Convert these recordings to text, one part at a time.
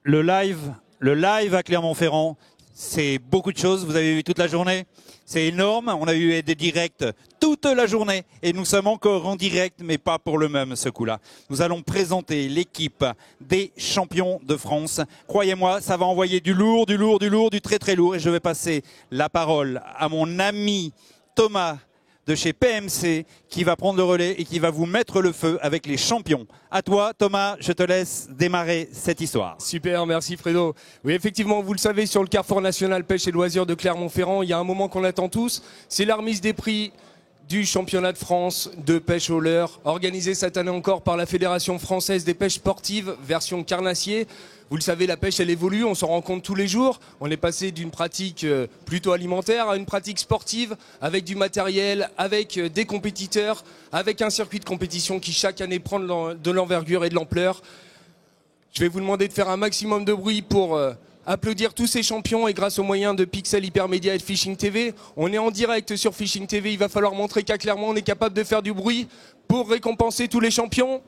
le live à Clermont-Ferrand, c'est beaucoup de choses. Vous avez vu toute la journée. C'est énorme. On a eu des directs toute la journée. Et nous sommes encore en direct, mais pas pour le même ce coup-là. Nous allons présenter l'équipe des champions de France. Croyez-moi, ça va envoyer du lourd, du très très lourd. Et je vais passer la parole à mon ami Thomas de chez PMC qui va prendre le relais et qui va vous mettre le feu avec les champions. À toi Thomas, je te laisse démarrer cette histoire. Super, merci Fredo. Oui, effectivement, vous le savez, sur le Carrefour National Pêche et Loisirs de Clermont-Ferrand, il y a un moment qu'on attend tous, c'est la remise des prix du championnat de France de pêche au leurre, organisé cette année encore par la Fédération française des pêches sportives, version carnassier. Vous le savez, la pêche, elle évolue, on s'en rend compte tous les jours. On est passé d'une pratique plutôt alimentaire à une pratique sportive, avec du matériel, avec des compétiteurs, avec un circuit de compétition qui chaque année prend de l'envergure et de l'ampleur. Je vais vous demander de faire un maximum de bruit pour applaudir tous ces champions, et grâce aux moyens de Pixel Hypermédia et de Fishing TV, on est en direct sur Fishing TV. Il va falloir montrer qu'à Clermont, on est capable de faire du bruit pour récompenser tous les champions.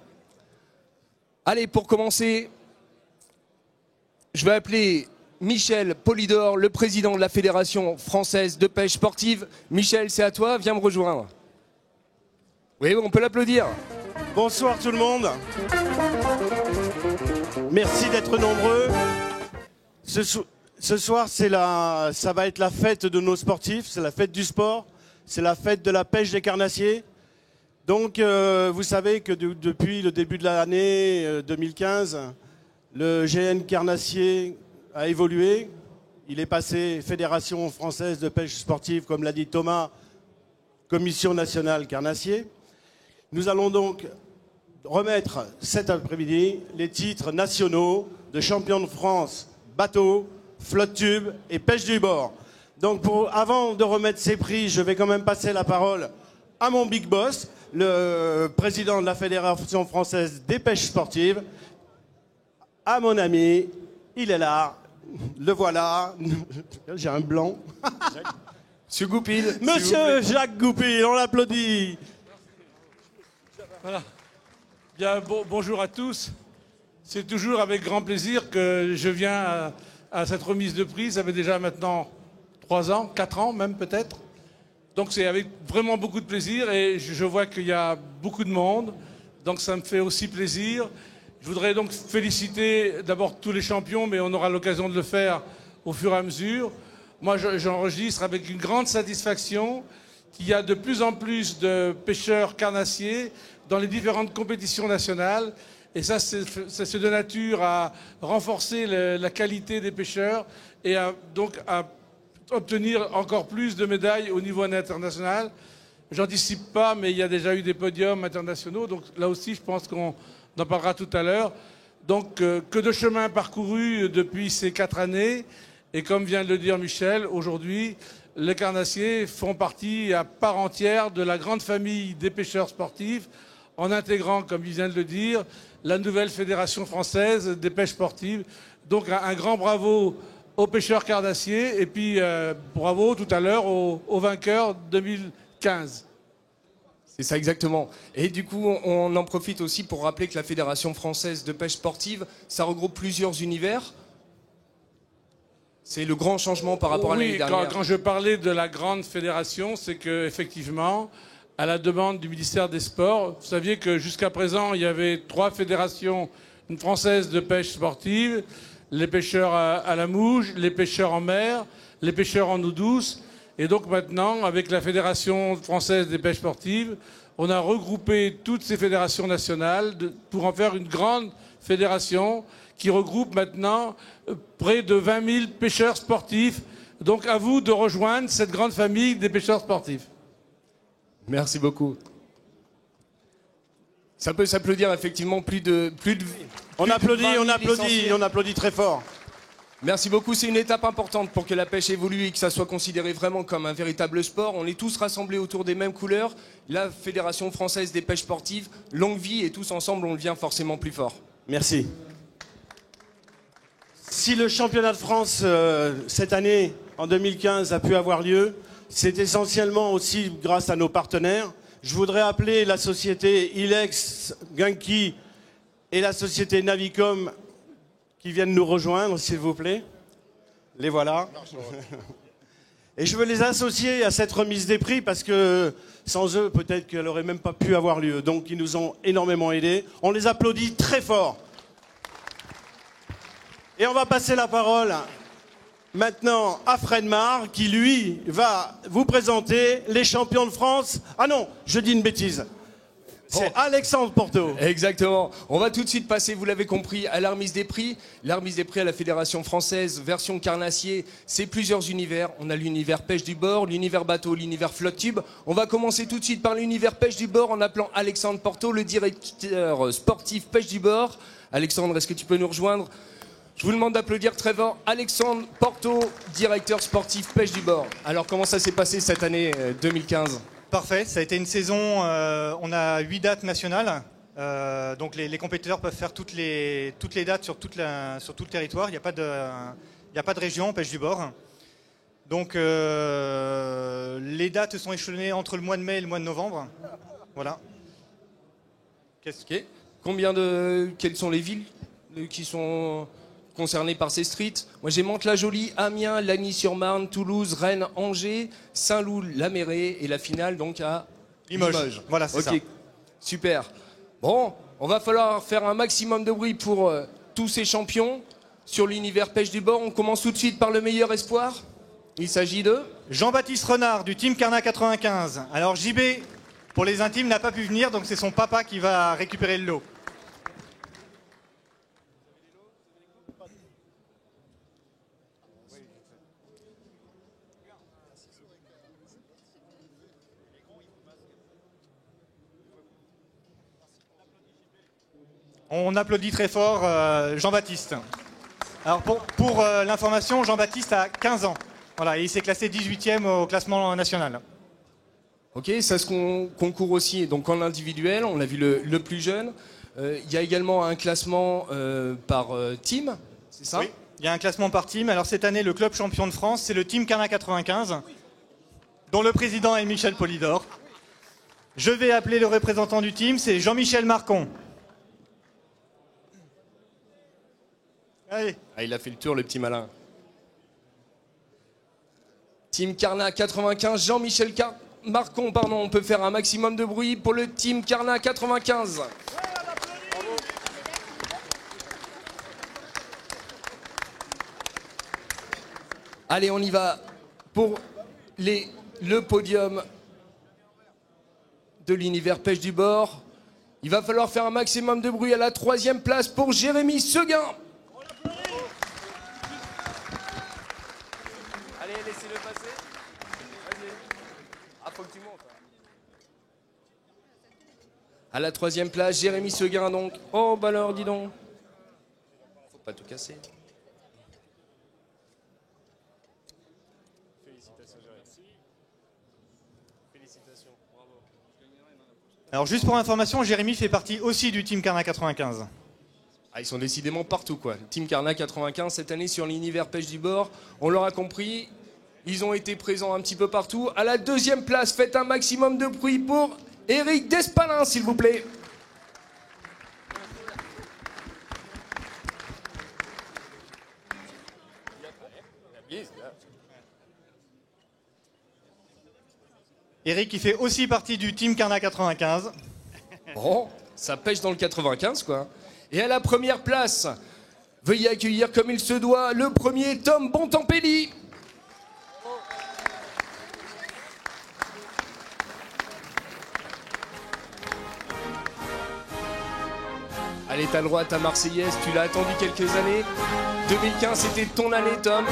Allez, pour commencer, je vais appeler Michel Polydor, le président de la Fédération française de pêche sportive. Michel, c'est à toi, viens me rejoindre. Oui, on peut l'applaudir. Bonsoir tout le monde. Merci d'être nombreux. Ce soir, ça va être la fête de nos sportifs, c'est la fête du sport, c'est la fête de la pêche des carnassiers. Donc, vous savez que depuis le début de l'année 2015, le GN carnassier a évolué. Il est passé Fédération française de pêche sportive, comme l'a dit Thomas, Commission nationale carnassier. Nous allons donc remettre cet après-midi les titres nationaux de champion de France bateau, flotte tube et pêche du bord. Donc avant de remettre ces prix, je vais quand même passer la parole à mon big boss, le président de la Fédération française des pêches sportives, à mon ami, il est là, le voilà, j'ai un blanc. Monsieur Goupil. Monsieur Jacques Goupil, on l'applaudit. Voilà. Bien, bonjour à tous. C'est toujours avec grand plaisir que je viens à cette remise de prix. Ça fait déjà maintenant 3 ans, 4 ans même peut-être. Donc c'est avec vraiment beaucoup de plaisir et je vois qu'il y a beaucoup de monde. Donc ça me fait aussi plaisir. Je voudrais donc féliciter d'abord tous les champions, mais on aura l'occasion de le faire au fur et à mesure. Moi, j'enregistre avec une grande satisfaction qu'il y a de plus en plus de pêcheurs carnassiers dans les différentes compétitions nationales. Et ça, c'est de nature à renforcer la qualité des pêcheurs et donc à obtenir encore plus de médailles au niveau international. J'anticipe pas, mais il y a déjà eu des podiums internationaux. Donc là aussi, je pense qu'on en parlera tout à l'heure. Donc, que de chemin parcouru depuis ces 4 années. Et comme vient de le dire Michel, aujourd'hui, les carnassiers font partie à part entière de la grande famille des pêcheurs sportifs, en intégrant, comme il vient de le dire, la nouvelle Fédération française des pêches sportives. Donc un grand bravo aux pêcheurs carnassiers et puis bravo tout à l'heure aux vainqueurs 2015. C'est ça exactement. Et du coup, on en profite aussi pour rappeler que la Fédération française de pêche sportive, ça regroupe plusieurs univers. C'est le grand changement par rapport à l'année dernière. Quand je parlais de la grande fédération, c'est qu'effectivement, à la demande du ministère des Sports, vous saviez que jusqu'à présent, il y avait 3 fédérations, une française de pêche sportive, les pêcheurs à la mouche, les pêcheurs en mer, les pêcheurs en eau douce. Et donc maintenant, avec la Fédération française des pêches sportives, on a regroupé toutes ces fédérations nationales pour en faire une grande fédération qui regroupe maintenant près de 20 000 pêcheurs sportifs. Donc à vous de rejoindre cette grande famille des pêcheurs sportifs. Merci beaucoup. Ça peut s'applaudir effectivement On applaudit très fort. Merci beaucoup, c'est une étape importante pour que la pêche évolue et que ça soit considéré vraiment comme un véritable sport. On est tous rassemblés autour des mêmes couleurs. La Fédération française des pêches sportives, longue vie et tous ensemble on devient forcément plus fort. Merci. Si le championnat de France cette année, en 2015, a pu avoir lieu, c'est essentiellement aussi grâce à nos partenaires. Je voudrais appeler la société Ilex, Genki et la société Navicom qui viennent nous rejoindre, s'il vous plaît. Les voilà. Et je veux les associer à cette remise des prix parce que sans eux, peut-être qu'elle n'aurait même pas pu avoir lieu. Donc, ils nous ont énormément aidés. On les applaudit très fort. Et on va passer la parole maintenant à Fred Marr, qui lui va vous présenter les champions de France. Ah non, je dis une bêtise. C'est Alexandre Porto. Exactement. On va tout de suite passer, vous l'avez compris, à la remise des prix. La remise des prix à la Fédération française, version carnassier, c'est plusieurs univers. On a l'univers pêche du bord, l'univers bateau, l'univers flotte tube. On va commencer tout de suite par l'univers pêche du bord en appelant Alexandre Porto, le directeur sportif pêche du bord. Alexandre, est-ce que tu peux nous rejoindre ? Je vous demande d'applaudir très fort Alexandre Porto, directeur sportif pêche du bord. Alors comment ça s'est passé cette année 2015 ? Parfait, ça a été une saison, on a 8 dates nationales, donc les compétiteurs peuvent faire toutes les dates sur tout le territoire, il n'y a pas de région en pêche du bord. Donc les dates sont échelonnées entre le mois de mai et le mois de novembre. Voilà. Okay. Quelles sont les villes qui sont concernés par ces streets? Moi j'ai Mantes-la-Jolie, Amiens, Lagny-sur-Marne, Toulouse, Rennes, Angers, Saint-Loup-la-Mérée et la finale donc à Limoges. Voilà, c'est ça. Super. Bon, on va falloir faire un maximum de bruit pour tous ces champions sur l'univers pêche du bord. On commence tout de suite par le meilleur espoir. Il s'agit de Jean-Baptiste Renard du team Carnat 95. Alors JB, pour les intimes, n'a pas pu venir, donc c'est son papa qui va récupérer le lot. On applaudit très fort Jean-Baptiste. Alors pour l'information, Jean-Baptiste a 15 ans. Voilà, et il s'est classé 18e au classement national. Ok, ça se concourt aussi donc en individuel, on a vu le plus jeune. Il y a également un classement par team, c'est ça? Oui, il y a un classement par team. Alors cette année, le club champion de France, c'est le team Carnat 95, dont le président est Michel Polydor. Je vais appeler le représentant du team, c'est Jean-Michel Marcon. Allez. Ah, il a fait le tour, le petit malin. Team Carnat 95, Jean-Michel Marcon, pardon, on peut faire un maximum de bruit pour le team Carnat 95. Allez, on y va pour le podium de l'univers pêche du bord. Il va falloir faire un maximum de bruit à la 3e place pour Jérémy Seguin. Allez, laissez-le passer. Vas-y. Ah, faut que tu montes. À la 3e place, Jérémy Seguin, donc. Oh, bah alors, dis donc. Faut pas tout casser. Félicitations, Jérémy. Félicitations, bravo. Alors juste pour information, Jérémy fait partie aussi du team Carnat 95. Ah, ils sont décidément partout, quoi. Le team Carnat 95, cette année, sur l'univers pêche du bord, on l'aura compris, ils ont été présents un petit peu partout. À la 2e place, faites un maximum de bruit pour Éric Despalin, s'il vous plaît. Éric qui fait aussi partie du team Carnat 95. Bon, ça pêche dans le 95, quoi. Et à la 1re place, veuillez accueillir comme il se doit le premier Tom Bontempelli. Allez, t'as le droit à ta Marseillaise, tu l'as attendu quelques années. 2015, c'était ton année, Tom.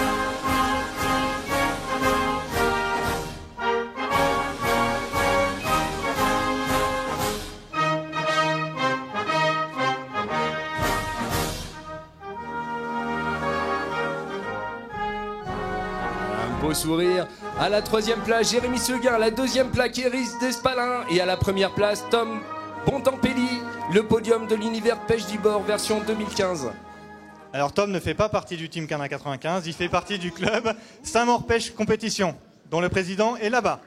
Beau sourire. À la 3e place, Jérémy Seguin. À la 2e place, Éric Despalin. Et à la 1re place, Tom Bontempelli. Le podium de l'univers pêche du bord version 2015. Alors Tom ne fait pas partie du team Carnat 95, il fait partie du club Saint-Maur Pêche Compétition, dont le président est là-bas.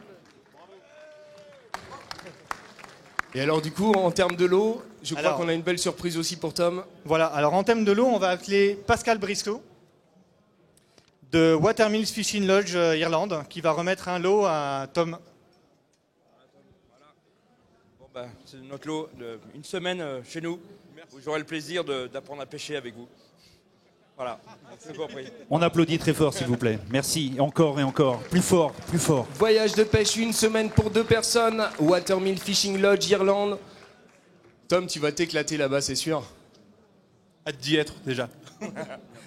Et alors du coup, en termes de l'eau, je crois Alors- qu'on a une belle surprise aussi pour Tom. Voilà, alors en thème de l'eau, on va appeler Pascal Briscoe de Watermills Fishing Lodge Irlande qui va remettre un lot à Tom. Bon bah, c'est notre lot d'une semaine chez nous, où j'aurai le plaisir d'apprendre à pêcher avec vous. Voilà, c'est compris. On applaudit très fort, s'il vous plaît. Merci, encore et encore. Plus fort, plus fort. Voyage de pêche, une semaine pour 2 personnes. Watermill Fishing Lodge, Irlande. Tom, tu vas t'éclater là-bas, c'est sûr. Hâte d'y être déjà.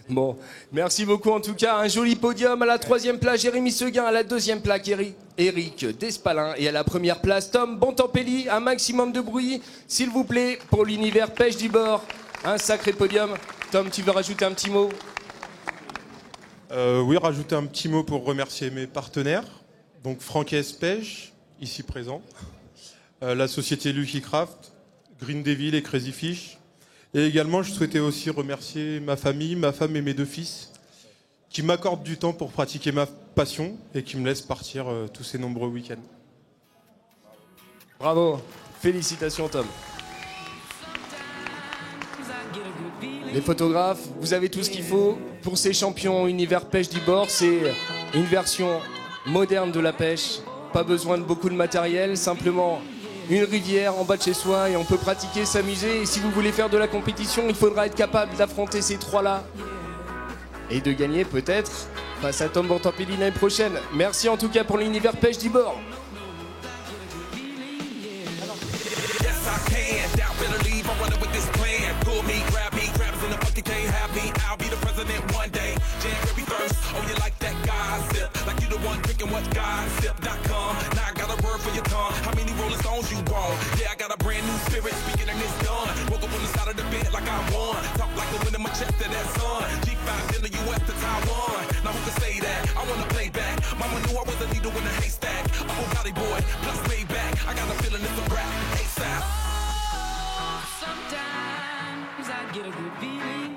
Bon, merci beaucoup en tout cas. Un joli podium à la 3e place, Jérémy Seguin. À la 2e place, Eric Despalin. Et à la 1re place, Tom Bontempelli. Un maximum de bruit, s'il vous plaît, pour l'univers pêche du bord. Un sacré podium. Tom, tu veux rajouter un petit mot? Oui, rajouter un petit mot pour remercier mes partenaires. Donc Francaise Pêche, ici présent. La société Lucky Craft, Green Devil et Crazy Fish. Et également, je souhaitais aussi remercier ma famille, ma femme et mes 2 fils, qui m'accordent du temps pour pratiquer ma passion et qui me laissent partir tous ces nombreux week-ends. Bravo. Félicitations, Tom. Les photographes, vous avez tout ce qu'il faut pour ces champions univers pêche du bord. C'est une version moderne de la pêche. Pas besoin de beaucoup de matériel, simplement une rivière en bas de chez soi et on peut pratiquer, s'amuser. Et si vous voulez faire de la compétition, il faudra être capable d'affronter ces 3-là et de gagner peut-être face à Tom Bontempelli l'année prochaine. Merci en tout cas pour l'univers pêche du bord.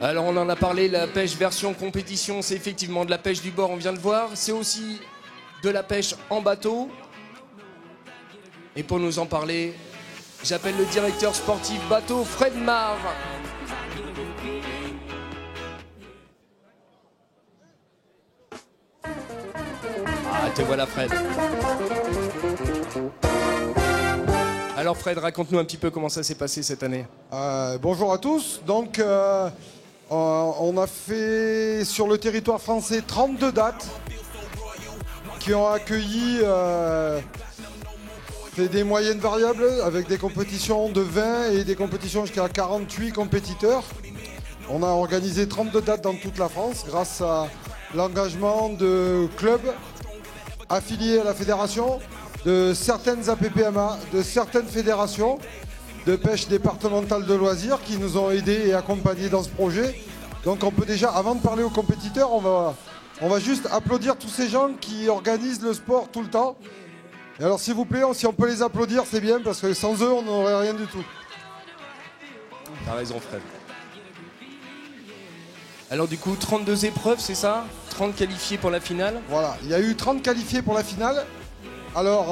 Alors on en a parlé, la pêche version compétition, c'est effectivement de la pêche du bord, on vient de voir. C'est aussi de la pêche en bateau. Et pour nous en parler, j'appelle le directeur sportif bateau, Fred Marre. Ah, te voilà Fred. Alors Fred, raconte-nous un petit peu comment ça s'est passé cette année. Bonjour à tous. Donc, on a fait sur le territoire français 32 dates qui ont accueilli des moyennes variables avec des compétitions de 20 et des compétitions jusqu'à 48 compétiteurs. On a organisé 32 dates dans toute la France grâce à l'engagement de clubs affiliés à la fédération, de certaines APPMA, de certaines fédérations de pêche départementale de loisirs qui nous ont aidés et accompagnés dans ce projet. Donc on peut déjà, avant de parler aux compétiteurs, on va juste applaudir tous ces gens qui organisent le sport tout le temps. Et alors s'il vous plaît, si on peut les applaudir, c'est bien parce que sans eux, on n'aurait rien du tout. T'as raison Fred. Alors du coup, 32 épreuves, c'est ça? 30 qualifiés pour la finale? Voilà, il y a eu 30 qualifiés pour la finale. Alors,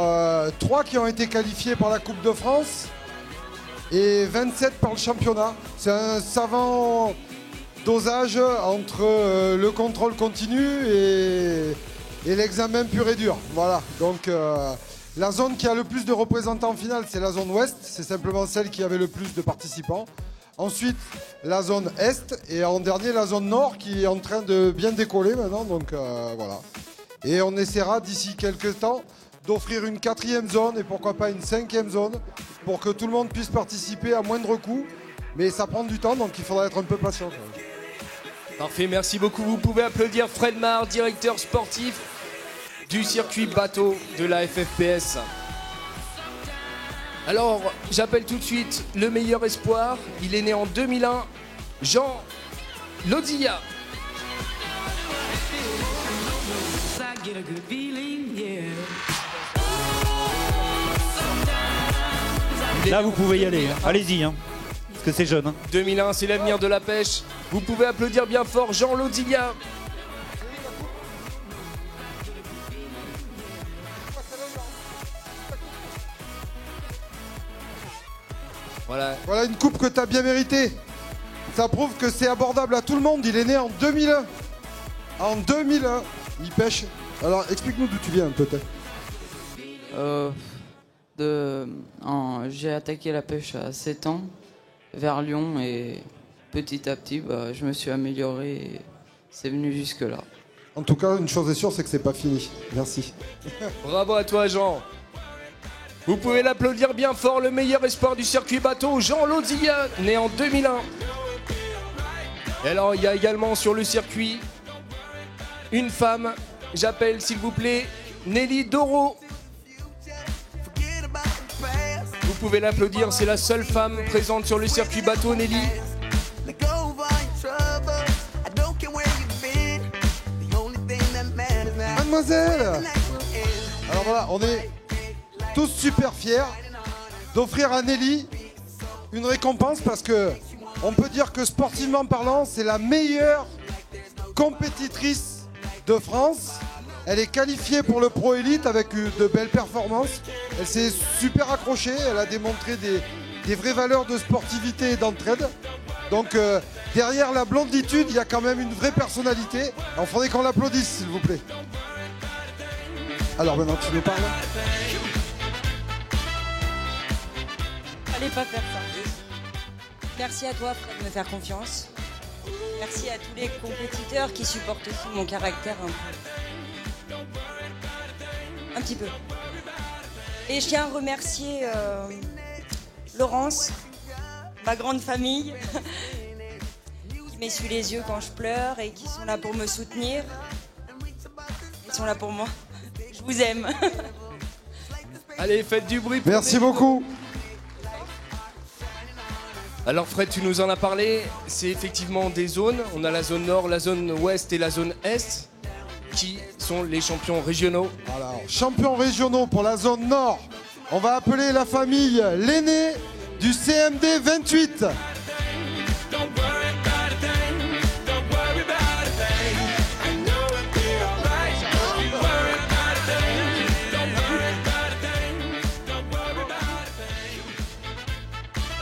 3 qui ont été qualifiés par la Coupe de France et 27 par le championnat. C'est un savant dosage entre le contrôle continu et l'examen pur et dur. Voilà, donc la zone qui a le plus de représentants en finale, c'est la zone ouest. C'est simplement celle qui avait le plus de participants. Ensuite, la zone est et en dernier, la zone nord qui est en train de bien décoller maintenant. Donc voilà. Et on essaiera d'ici quelques temps d'offrir une 4e zone et pourquoi pas une 5e zone pour que tout le monde puisse participer à moindre coût. Mais ça prend du temps, donc il faudra être un peu patient. Parfait, merci beaucoup. Vous pouvez applaudir Fred Marre, directeur sportif du circuit bateau de la FFPS. Alors, j'appelle tout de suite le meilleur espoir. Il est né en 2001, Jean Lodilla. Là, vous pouvez y aller. Hein. Allez-y, hein. Parce que c'est jeune. Hein. 2001, c'est l'avenir de la pêche. Vous pouvez applaudir bien fort Jean Lodilla. Voilà une coupe que tu as bien méritée. Ça prouve que c'est abordable à tout le monde. Il est né en 2001. En 2001, il pêche. Alors explique-nous d'où tu viens peut-être. J'ai attaqué la pêche à 7 ans vers Lyon et petit à petit je me suis amélioré et c'est venu jusque là. En tout cas, une chose est sûre, c'est que c'est pas fini. Merci. Bravo à toi, Jean. Vous pouvez l'applaudir bien fort, le meilleur espoir du circuit bateau, Jean Lozilla, né en 2001. Et alors, il y a également sur le circuit une femme. J'appelle, s'il vous plaît, Nelly Doro. Vous pouvez l'applaudir, c'est la seule femme présente sur le circuit bateau, Nelly. Mademoiselle! Alors voilà, on est tous super fiers d'offrir à Nelly une récompense parce que on peut dire que sportivement parlant, c'est la meilleure compétitrice de France. Elle est qualifiée pour le Pro Elite avec de belles performances. Elle s'est super accrochée, elle a démontré des vraies valeurs de sportivité et d'entraide. Donc derrière la blonditude, il y a quand même une vraie personnalité. Il faudrait qu'on l'applaudisse, s'il vous plaît. Alors maintenant, tu nous parles. Fallait pas faire ça. Merci à toi, Fred, de me faire confiance. Merci à tous les compétiteurs qui supportent aussi mon caractère un petit peu. Et je tiens à remercier Laurence, ma grande famille, qui m'essuie les yeux quand je pleure et qui sont là pour me soutenir. Ils sont là pour moi. Je vous aime. Allez, faites du bruit. Merci beaucoup. Alors Fred, tu nous en as parlé, c'est effectivement des zones. On a la zone nord, la zone ouest et la zone est, qui sont les champions régionaux. Voilà, champions régionaux pour la zone nord. On va appeler la famille l'aîné du CMD 28.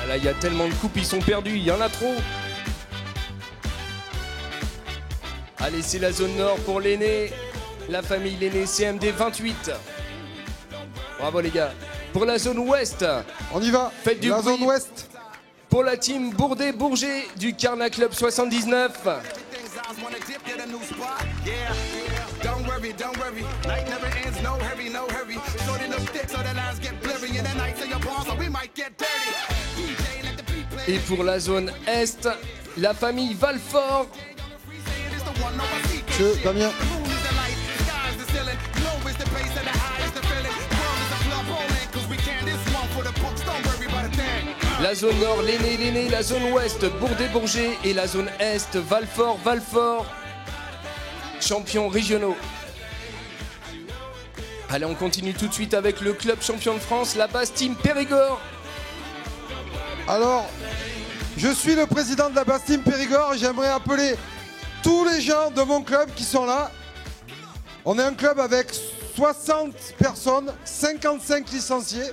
Là, il y a tellement de coupes, ils sont perdus, il y en a trop. Allez, c'est la zone nord pour l'aîné, la famille l'aîné CMD 28. Bravo les gars. Pour la zone ouest, on y va. Faites du la bruit. Zone ouest. Pour la team Bourdet-Bourget du Carna Club 79. Et pour la zone est, la famille Valfort. Monsieur Damien. La zone nord, l'aîné, la zone ouest, Bourdet-Bourget et la zone est, Valfort. Champions régionaux. Allez, on continue tout de suite avec le club champion de France, la Basse Team Périgord. Alors, je suis le président de la Basse Team Périgord et j'aimerais appeler tous les gens de mon club qui sont là. On est un club avec 60 personnes, 55 licenciés.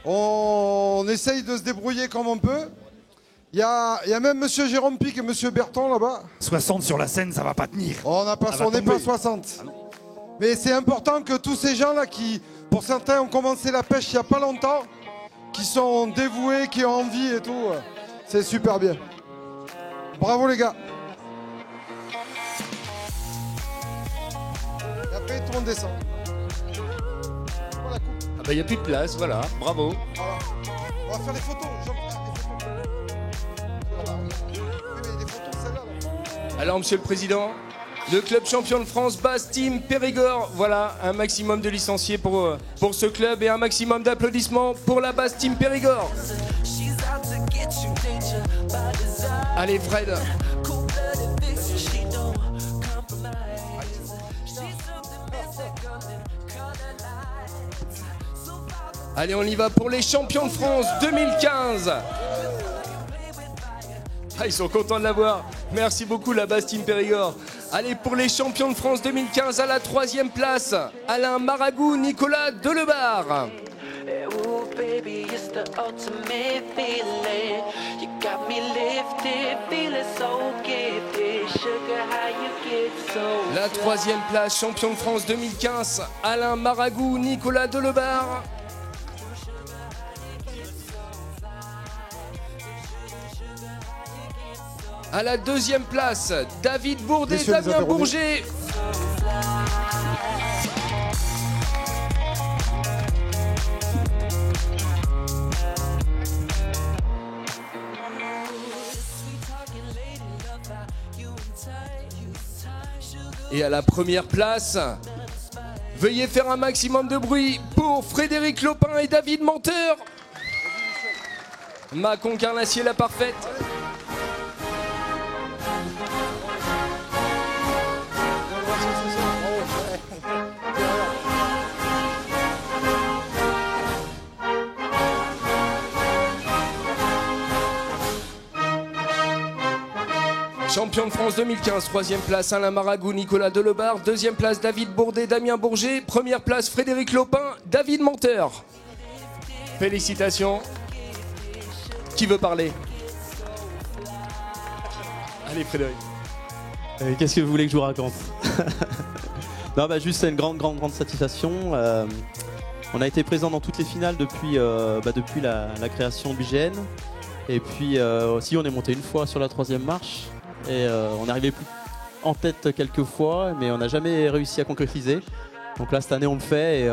On essaye de se débrouiller comme on peut. Il y a même monsieur Jérôme Pic et monsieur Berton là-bas. 60 sur la scène, ça va pas tenir. On n'est pas 60. Mais c'est important que tous ces gens-là qui, pour certains, ont commencé la pêche il n'y a pas longtemps, qui sont dévoués, qui ont envie et tout, c'est super bien. Bravo les gars. Et après tout le monde descend. Ah bah il n'y a plus de place, voilà, bravo. Voilà. On va faire les photos. Alors monsieur le président, le club champion de France, Basse Team Périgord, voilà, un maximum de licenciés pour ce club et un maximum d'applaudissements pour la Basse Team Périgord. Allez Fred. Allez, on y va pour les champions de France 2015. Ah, ils sont contents de l'avoir. Merci beaucoup la Basse Team Périgord. Allez, pour les champions de France 2015, à la 3e place, Alain Maragou, Nicolas Delebarre. baby, it's the ultimate feeling. You got me lifted, feeling so gifted. Sugar, how you get so. La troisième place, champion de France 2015, Alain Maragou, Nicolas Delebarre. À la deuxième place, David Bourdet, Messieurs, les Damien interrogés. Bourget. Et à la première place, veuillez faire un maximum de bruit pour Frédéric Lopin et David Menteur. Macon Carnassier la parfaite. Champion de France 2015, troisième place Alain Maragou, Nicolas Delebarre, deuxième place David Bourdet, Damien Bourget, première place Frédéric Lopin, David Menteur. Félicitations. Qui veut parler? Allez Frédéric. Qu'est-ce que vous voulez que je vous raconte? Non, bah juste c'est une grande satisfaction. On a été présent dans toutes les finales depuis la création du GN. Et puis aussi on est monté une fois sur la troisième marche. Et on est arrivé en tête quelques fois, mais on n'a jamais réussi à concrétiser. Donc là cette année on le fait et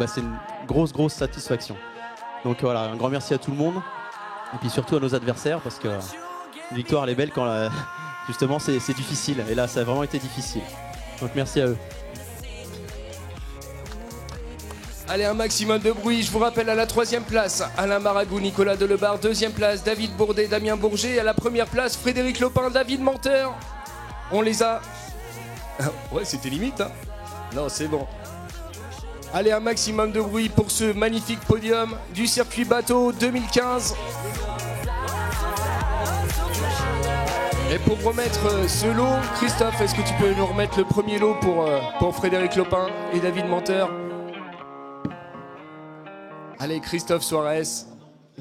c'est une grosse satisfaction. Donc voilà, un grand merci à tout le monde. Et puis surtout à nos adversaires parce que une victoire elle est belle quand justement c'est difficile. Et là ça a vraiment été difficile. Donc merci à eux. Allez, un maximum de bruit. Je vous rappelle à la troisième place, Alain Maragou, Nicolas Delebarre. Deuxième place, David Bourdet, Damien Bourget. Et à la première place, Frédéric Lopin, David Menteur. On les a... Ouais, c'était limite, hein. Non, c'est bon. Allez, un maximum de bruit pour ce magnifique podium du circuit bateau 2015. Et pour remettre ce lot, Christophe, est-ce que tu peux nous remettre le premier lot pour Frédéric Lopin et David Menteur? Allez, Christophe Suarez,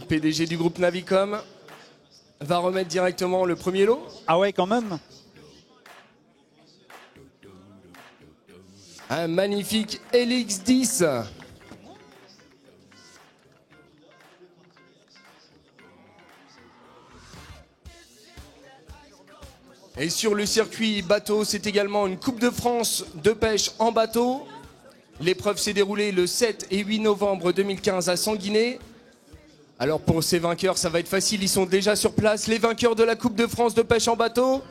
PDG du groupe Navicom, va remettre directement le premier lot. Ah ouais, quand même. Un magnifique LX10. Et sur le circuit bateau, c'est également une Coupe de France de pêche en bateau. L'épreuve s'est déroulée le 7 et 8 novembre 2015 à Sanguinet. Alors pour ces vainqueurs, ça va être facile, ils sont déjà sur place. Les vainqueurs de la Coupe de France de pêche en bateau,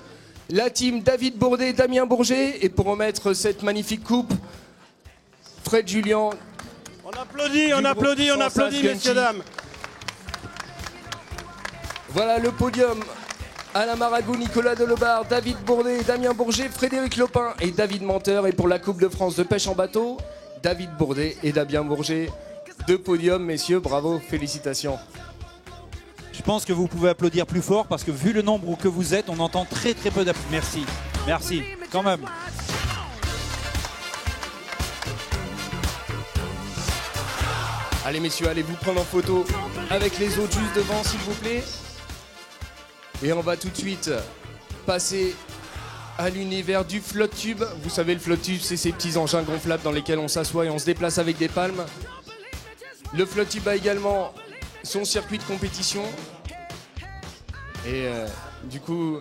la team David Bourdet, Damien Bourget. Et pour remettre cette magnifique coupe, Fred Julien. On applaudit, messieurs, dames. Voilà le podium. Alain Maragou, Nicolas Delebarre, David Bourdet, Damien Bourget, Frédéric Lopin et David Menteur. Et pour la Coupe de France de pêche en bateau, David Bourdet et Damien Bourget. Deux podiums, messieurs, bravo, félicitations. Je pense que vous pouvez applaudir plus fort parce que vu le nombre que vous êtes, on entend très peu d'applaudissements. Merci, quand même. Allez messieurs, allez vous prendre en photo avec les autres juste devant s'il vous plaît. Et on va tout de suite passer à l'univers du flotte tube. Vous savez, le flotte tube, c'est ces petits engins gonflables dans lesquels on s'assoit et on se déplace avec des palmes. Le flotte tube a également son circuit de compétition. Et du coup,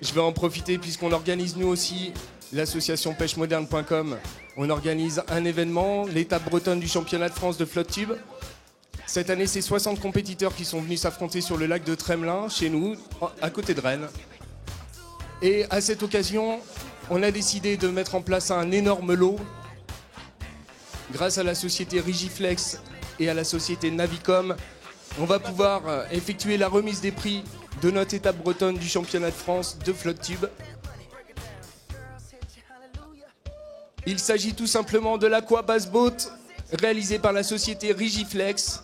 je vais en profiter puisqu'on organise nous aussi, l'association pêchemoderne.com, on organise un événement, l'étape bretonne du championnat de France de flotte tube. Cette année, c'est 60 compétiteurs qui sont venus s'affronter sur le lac de Tremelin, chez nous, à côté de Rennes. Et à cette occasion, on a décidé de mettre en place un énorme lot. Grâce à la société Rigiflex et à la société Navicom, on va pouvoir effectuer la remise des prix de notre étape bretonne du championnat de France de flotte tube. Il s'agit tout simplement de l'Aqua Bass Boat, réalisé par la société Rigiflex.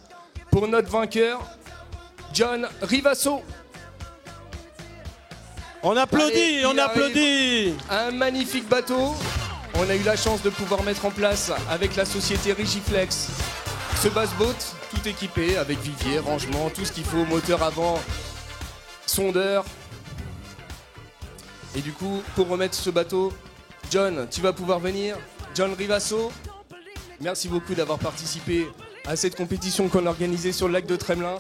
Pour notre vainqueur, John Rivasso. On applaudit, Allez, on applaudit. Un magnifique bateau. On a eu la chance de pouvoir mettre en place avec la société Rigiflex Ce bass boat, tout équipé avec vivier, rangement, tout ce qu'il faut, moteur avant, sondeur. Et du coup, pour remettre ce bateau, John, tu vas pouvoir venir. John Rivasso, merci beaucoup d'avoir participé à cette compétition qu'on a organisée sur le lac de Tremelin.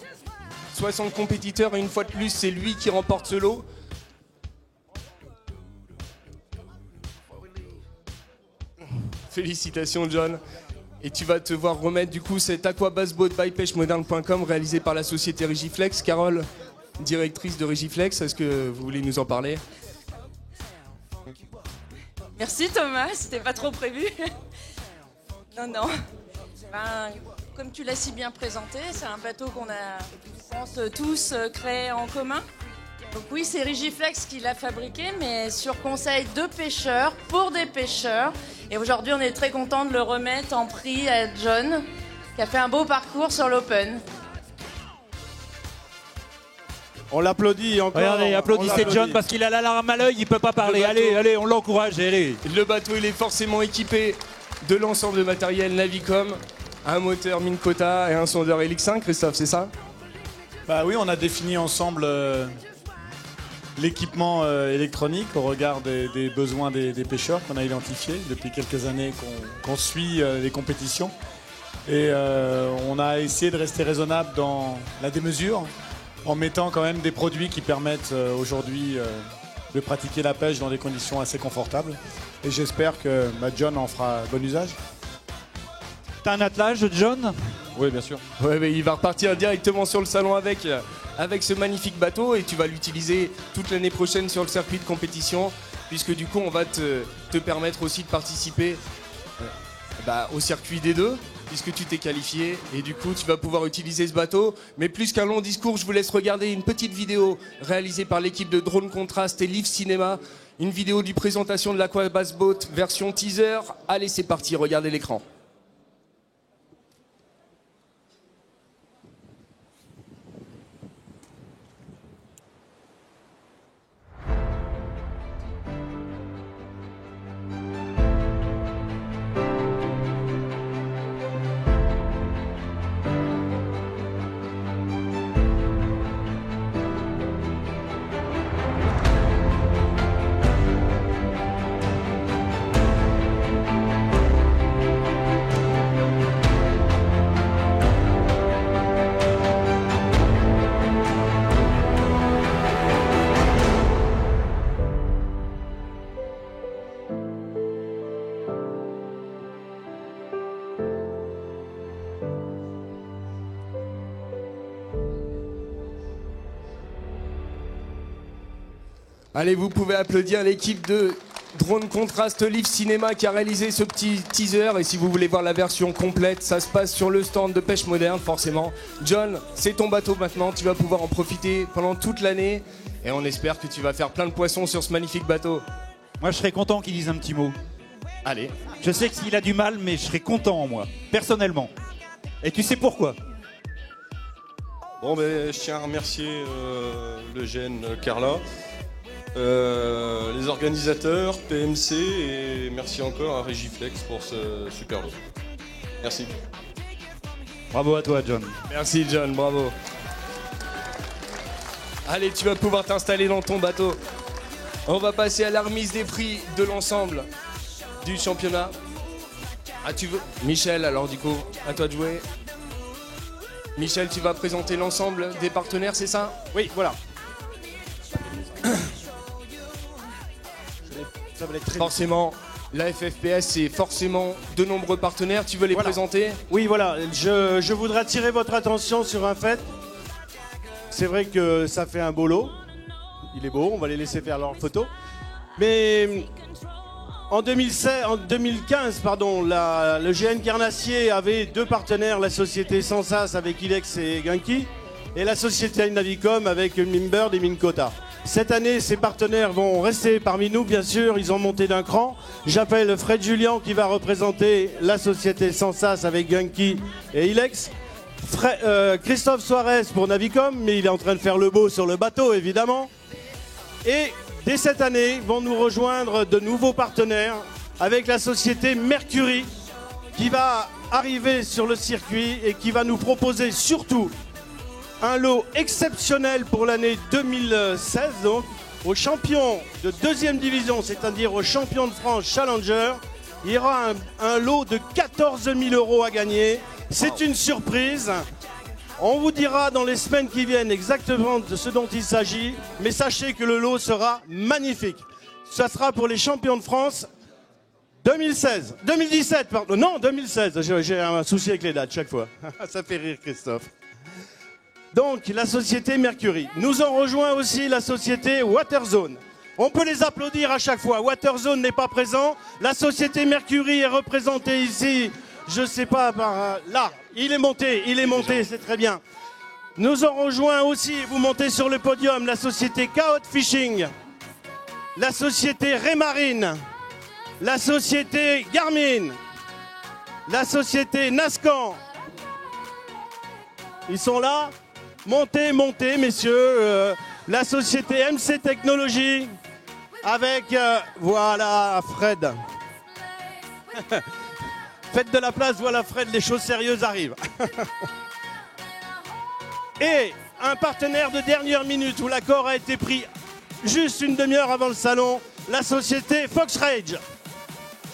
60 compétiteurs et une fois de plus, c'est lui qui remporte ce lot. Félicitations John. Et tu vas te voir remettre du coup cet Aqua Bass Boat by pêchemoderne.com réalisé par la société Rigiflex. Carole, directrice de Rigiflex, est-ce que vous voulez nous en parler? Merci Thomas, c'était pas trop prévu. Non. Ben, comme tu l'as si bien présenté, c'est un bateau qu'on a, je pense, tous créé en commun. Donc oui, c'est Rigiflex qui l'a fabriqué, mais sur conseil de pêcheurs, pour des pêcheurs. Et aujourd'hui, on est très content de le remettre en prix à John, qui a fait un beau parcours sur l'Open. On l'applaudit encore. Regardez, applaudissez John parce qu'il a la larme à l'œil, il peut pas parler. Allez, on l'encourage, allez. Le bateau, il est forcément équipé de l'ensemble de matériel Navicom, un moteur Minn Kota et un sondeur Helix-1, Christophe, c'est ça? Bah oui, on a défini ensemble l'équipement électronique au regard des besoins des pêcheurs qu'on a identifiés depuis quelques années qu'on suit les compétitions. Et on a essayé de rester raisonnable dans la démesure en mettant quand même des produits qui permettent aujourd'hui de pratiquer la pêche dans des conditions assez confortables. Et j'espère que John en fera bon usage. T'as un attelage, John? Oui, bien sûr. Ouais, mais il va repartir directement sur le salon avec ce magnifique bateau et tu vas l'utiliser toute l'année prochaine sur le circuit de compétition puisque du coup on va te permettre aussi de participer au circuit des deux puisque tu t'es qualifié et du coup tu vas pouvoir utiliser ce bateau. Mais plus qu'un long discours, je vous laisse regarder une petite vidéo réalisée par l'équipe de Drone Contrast et Live Cinéma, une vidéo du présentation de l'Aqua Bass Boat version teaser. Allez, c'est parti, regardez l'écran. Allez, vous pouvez applaudir l'équipe de Drone Contrast Live Cinéma qui a réalisé ce petit teaser. Et si vous voulez voir la version complète, ça se passe sur le stand de Pêche Moderne, forcément. John, c'est ton bateau maintenant, tu vas pouvoir en profiter pendant toute l'année. Et on espère que tu vas faire plein de poissons sur ce magnifique bateau. Moi, je serais content qu'il dise un petit mot. Allez. Je sais qu'il a du mal, mais je serais content, moi, personnellement. Et tu sais pourquoi? Bon, ben, je tiens à remercier le GN Carla. Les organisateurs, PMC et merci encore à Rigiflex pour ce super lot. Merci. Bravo à toi, John. Merci, John, bravo. Allez, tu vas pouvoir t'installer dans ton bateau. On va passer à la remise des prix de l'ensemble du championnat. Ah, tu veux Michel, alors du coup, à toi de jouer. Michel, tu vas présenter l'ensemble des partenaires, c'est ça? Oui, voilà. Ça va être très forcément, la FFPS, c'est forcément de nombreux partenaires. Tu veux les présenter? Oui, voilà. Je voudrais attirer votre attention sur un fait. C'est vrai que ça fait un beau lot. Il est beau, on va les laisser faire leurs photos. Mais en 2015, le GN Carnassier avait deux partenaires, la société Sensas avec Ilex et Genki, et la société Navicom avec Mimbird et Minn Kota. Cette année, ces partenaires vont rester parmi nous, bien sûr, ils ont monté d'un cran. J'appelle Fred Julien qui va représenter la société Sensas avec Genki et Ilex. Christophe Suarez pour Navicom, mais il est en train de faire le beau sur le bateau, évidemment. Et dès cette année, vont nous rejoindre de nouveaux partenaires avec la société Mercury qui va arriver sur le circuit et qui va nous proposer surtout un lot exceptionnel pour l'année 2016, donc aux champions de deuxième division, c'est-à-dire aux champions de France Challenger. Il y aura un lot de 14 000 € à gagner. C'est une surprise. On vous dira dans les semaines qui viennent exactement de ce dont il s'agit, mais sachez que le lot sera magnifique. Ça sera pour les champions de France 2017, pardon. Non, 2016. J'ai un souci avec les dates chaque fois. Ça fait rire Christophe. Donc, la société Mercury. Nous en rejoint aussi la société Waterzone. On peut les applaudir à chaque fois. Waterzone n'est pas présent. La société Mercury est représentée ici. Je sais pas, par là. Il est monté, c'est très bien. Nous en rejoint aussi, vous montez sur le podium, la société Chaos Fishing, la société Raymarine, la société Garmin, la société Nascan. Ils sont là. Montez, messieurs. La société MC Technologies avec, voilà, Fred. Faites de la place, voilà Fred, les choses sérieuses arrivent. Et un partenaire de dernière minute où l'accord a été pris juste une demi-heure avant le salon, la société Fox Rage.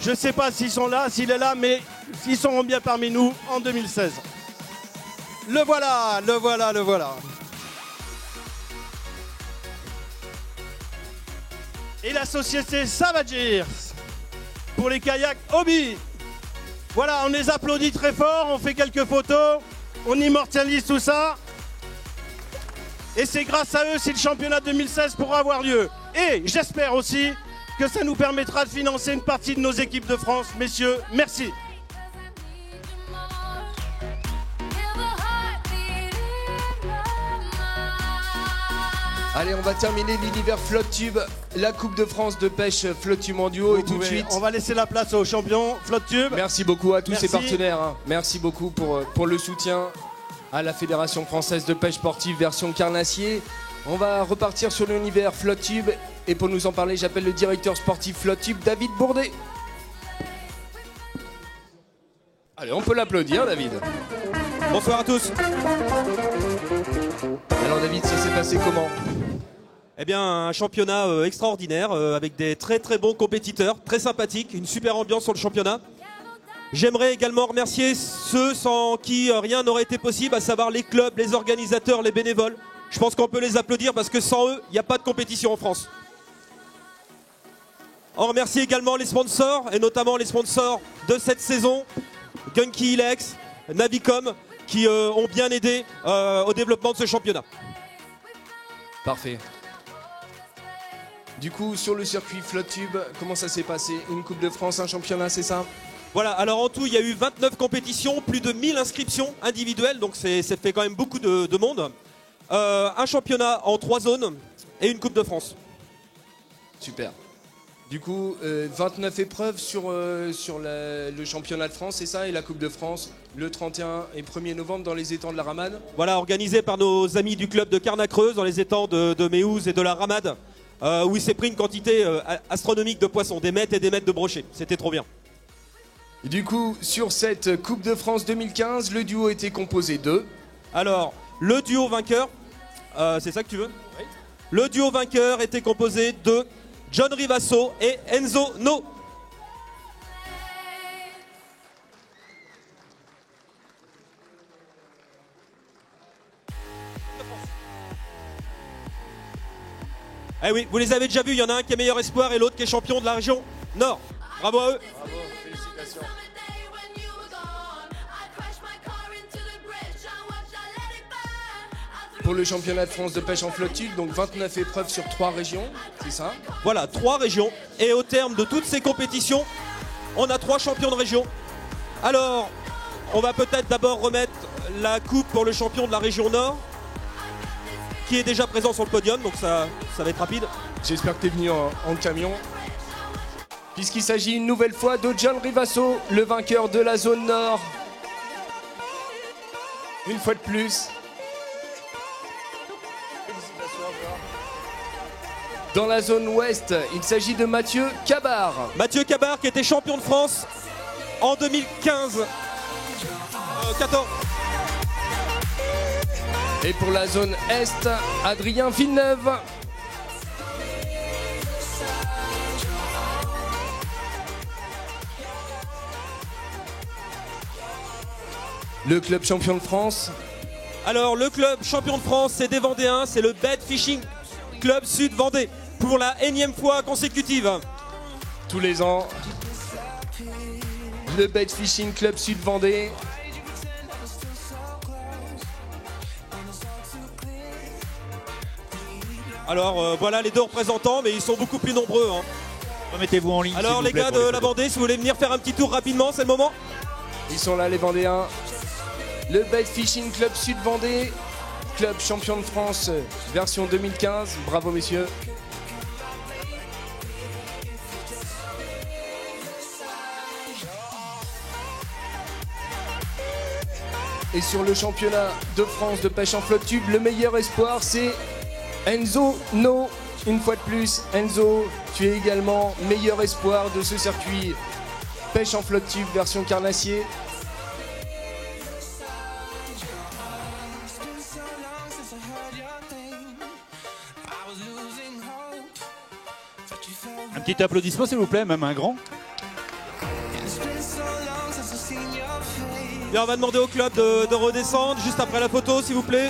Je ne sais pas s'ils sont là, s'il est là, mais ils seront bien parmi nous en 2016. Le voilà. Et la société Savagears pour les kayaks hobby. Voilà, on les applaudit très fort, on fait quelques photos, on immortalise tout ça. Et c'est grâce à eux si le championnat 2016 pourra avoir lieu. Et j'espère aussi que ça nous permettra de financer une partie de nos équipes de France. Messieurs, merci. Allez, on va terminer l'univers Flotte Tube, la Coupe de France de pêche Flotte Tube en duo. Et tout de suite, on va laisser la place aux champions Flotte Tube. Merci beaucoup à tous ces partenaires. Hein. Merci beaucoup pour le soutien à la Fédération Française de Pêche Sportive version carnassier. On va repartir sur l'univers Flotte Tube. Et pour nous en parler, j'appelle le directeur sportif Flotte Tube, David Bourdet. Allez, on peut l'applaudir, David. Bonsoir à tous. Alors David, ça s'est passé comment ? Eh bien, un championnat extraordinaire avec des très très bons compétiteurs, très sympathiques, une super ambiance sur le championnat. J'aimerais également remercier ceux sans qui rien n'aurait été possible, à savoir les clubs, les organisateurs, les bénévoles. Je pense qu'on peut les applaudir parce que sans eux, il n'y a pas de compétition en France. On remercie également les sponsors, et notamment les sponsors de cette saison, Gunky Ilex, Navicom, qui ont bien aidé au développement de ce championnat. Parfait. Du coup, sur le circuit Flotte Tube, comment ça s'est passé? Une Coupe de France, un championnat, c'est ça? Voilà, alors en tout, il y a eu 29 compétitions, plus de 1000 inscriptions individuelles, donc ça fait quand même beaucoup de monde. Un championnat en 3 zones et une Coupe de France. Super. Du coup, 29 épreuves sur le championnat de France, c'est ça? Et la Coupe de France, le 31 et 1er novembre dans les étangs de la Ramade? Voilà, organisé par nos amis du club de Carnacreuse dans les étangs de Méouze et de la Ramade, où il s'est pris une quantité astronomique de poissons, des mètres et des mètres de brochets. C'était trop bien. Et du coup, sur cette Coupe de France 2015, le duo était composé de... Alors, le duo vainqueur, c'est ça que tu veux? Oui. Le duo vainqueur était composé de John Rivasso et Enzo No. Eh oui, vous les avez déjà vus, il y en a un qui est meilleur espoir et l'autre qui est champion de la région Nord. Bravo à eux. Bravo, félicitations. Pour le championnat de France de pêche en flotte tube, donc 29 épreuves sur 3 régions, c'est ça? Voilà, 3 régions. Et au terme de toutes ces compétitions, on a 3 champions de région. Alors, on va peut-être d'abord remettre la coupe pour le champion de la région Nord, qui est déjà présent sur le podium, donc ça va être rapide. J'espère que tu es venu en camion. Puisqu'il s'agit une nouvelle fois de John Rivasso, le vainqueur de la zone Nord. Une fois de plus. Dans la zone ouest, il s'agit de Mathieu Cabard. Mathieu Cabard qui était champion de France en 2015. 14. Et pour la zone Est, Adrien Villeneuve. Le club champion de France. Alors, le club champion de France, c'est des Vendéens, c'est le Bed Fishing Club Sud Vendée, pour la énième fois consécutive. Tous les ans, le Bed Fishing Club Sud Vendée. Alors, voilà les deux représentants, mais ils sont beaucoup plus nombreux. Hein. Remettez-vous en ligne. Alors, les gars de la Vendée, si vous voulez venir faire un petit tour rapidement, c'est le moment. Ils sont là, les Vendéens. Le Bed Fishing Club Sud Vendée, club champion de France version 2015. Bravo, messieurs. Et sur le championnat de France de pêche en flotte tube, le meilleur espoir, c'est Enzo No. Une fois de plus, Enzo, tu es également meilleur espoir de ce circuit pêche en flotte tube version carnassier. Un petit applaudissement s'il vous plaît, même un grand. Bien, on va demander au club de redescendre juste après la photo, s'il vous plaît.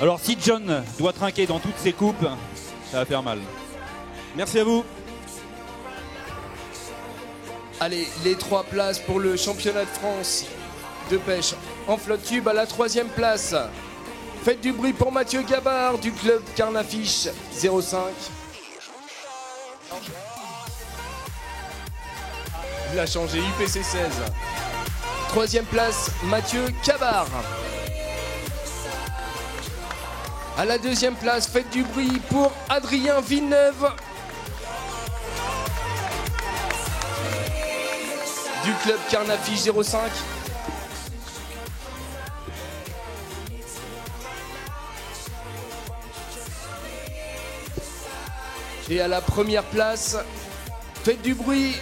Alors si John doit trinquer dans toutes ses coupes, ça va faire mal. Merci à vous. Allez, les 3 places pour le championnat de France de pêche en flotte tube. À la 3e place, faites du bruit pour Mathieu Gabard du club Carnafiche 05. Il a changé, UPC 16. 3e place, Mathieu Cabard. À la 2e place, faites du bruit pour Adrien Villeneuve du club Carnafiche 05. Et à la 1re place, faites du bruit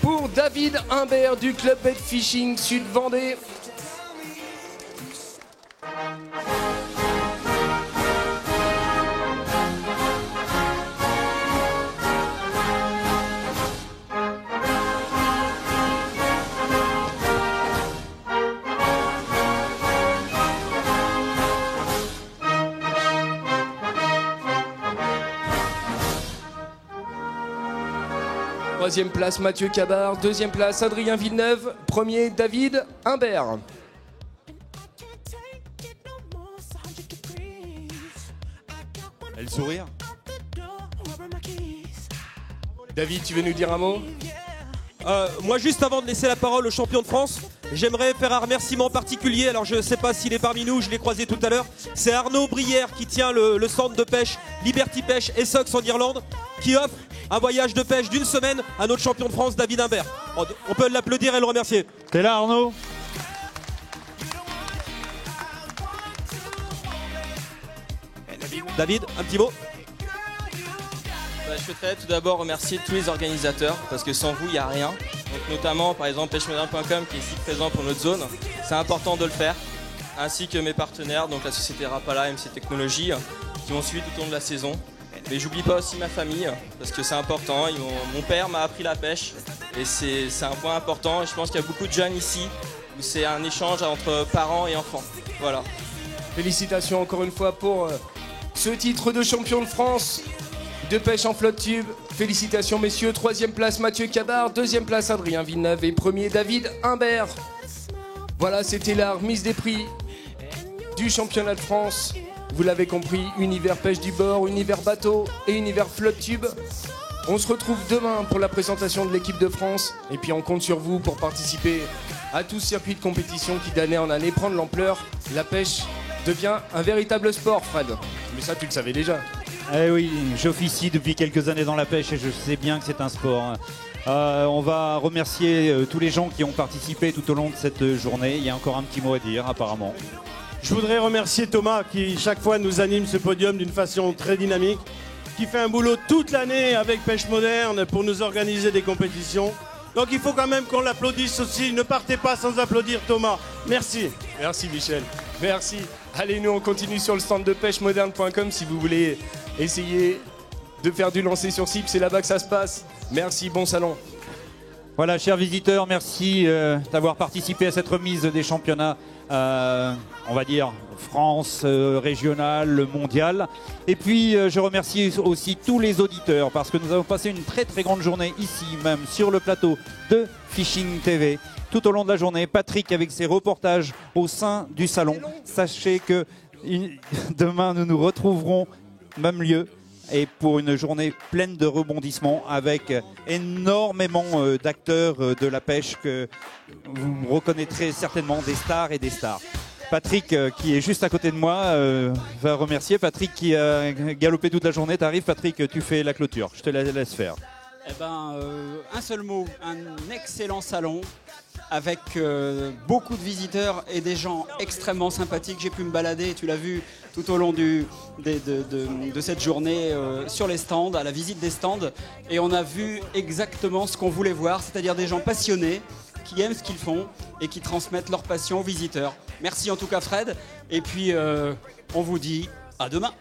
pour David Humbert du club Bed Fishing Sud Vendée. Troisième place, Mathieu Cabard. 2e place, Adrien Villeneuve. 1er, David Humbert. Et le sourire. David, tu veux nous dire un mot? Moi, juste avant de laisser la parole au champion de France, j'aimerais faire un remerciement particulier. Alors, je ne sais pas s'il est parmi nous, je l'ai croisé tout à l'heure. C'est Arnaud Brière qui tient le centre de pêche Liberty Pêche Essex en Irlande, qui offre un voyage de pêche d'1 semaine à notre champion de France, David Humbert. On peut l'applaudir et le remercier. T'es là, Arnaud? David, un petit mot? Je souhaiterais tout d'abord remercier tous les organisateurs parce que sans vous, il n'y a rien. Donc, notamment, par exemple, pêchemoderne.com qui est ici présent pour notre zone. C'est important de le faire. Ainsi que mes partenaires, donc la société Rapala, MC Technologies, qui m'ont suivi tout au long de la saison. Mais j'oublie pas aussi ma famille parce que c'est important. Mon père m'a appris la pêche et c'est un point important. Et je pense qu'il y a beaucoup de jeunes ici où c'est un échange entre parents et enfants. Voilà. Félicitations encore une fois pour ce titre de champion de France de pêche en flotte tube. Félicitations messieurs. 3e place Mathieu Cabard, 2e place Adrien Villeneuve et 1er David Humbert. Voilà, c'était la remise des prix du championnat de France. Vous l'avez compris, univers pêche du bord, univers bateau et univers flotte tube. On se retrouve demain pour la présentation de l'équipe de France. Et puis on compte sur vous pour participer à tout ce circuit de compétition qui d'année en année prend de l'ampleur. La pêche devient un véritable sport, Fred. Mais ça, tu le savais déjà. Eh oui, j'officie depuis quelques années dans la pêche et je sais bien que c'est un sport. On va remercier tous les gens qui ont participé tout au long de cette journée. Il y a encore un petit mot à dire apparemment. Je voudrais remercier Thomas qui chaque fois nous anime ce podium d'une façon très dynamique, qui fait un boulot toute l'année avec Pêche Moderne pour nous organiser des compétitions. Donc il faut quand même qu'on l'applaudisse aussi. Ne partez pas sans applaudir Thomas. Merci. Merci Michel. Merci. Allez, nous on continue sur le stand de pêchemoderne.com si vous voulez essayer de faire du lancer sur cible. C'est là-bas que ça se passe. Merci, bon salon. Voilà, chers visiteurs, merci d'avoir participé à cette remise des championnats, on va dire, France, régional, mondial. Et puis, je remercie aussi tous les auditeurs parce que nous avons passé une très très grande journée ici même sur le plateau de Fishing TV. Tout au long de la journée, Patrick avec ses reportages au sein du salon. Sachez que demain, nous nous retrouverons même lieu. Et pour une journée pleine de rebondissements avec énormément d'acteurs de la pêche que vous reconnaîtrez certainement, des stars et des stars. Patrick qui est juste à côté de moi va remercier. Patrick qui a galopé toute la journée. T'arrives Patrick, tu fais la clôture. Je te la laisse faire. Eh ben, un seul mot, un excellent salon avec beaucoup de visiteurs et des gens extrêmement sympathiques. J'ai pu me balader, tu l'as vu, tout au long de cette journée sur les stands, à la visite des stands. Et on a vu exactement ce qu'on voulait voir, c'est-à-dire des gens passionnés qui aiment ce qu'ils font et qui transmettent leur passion aux visiteurs. Merci en tout cas Fred. Et puis on vous dit à demain.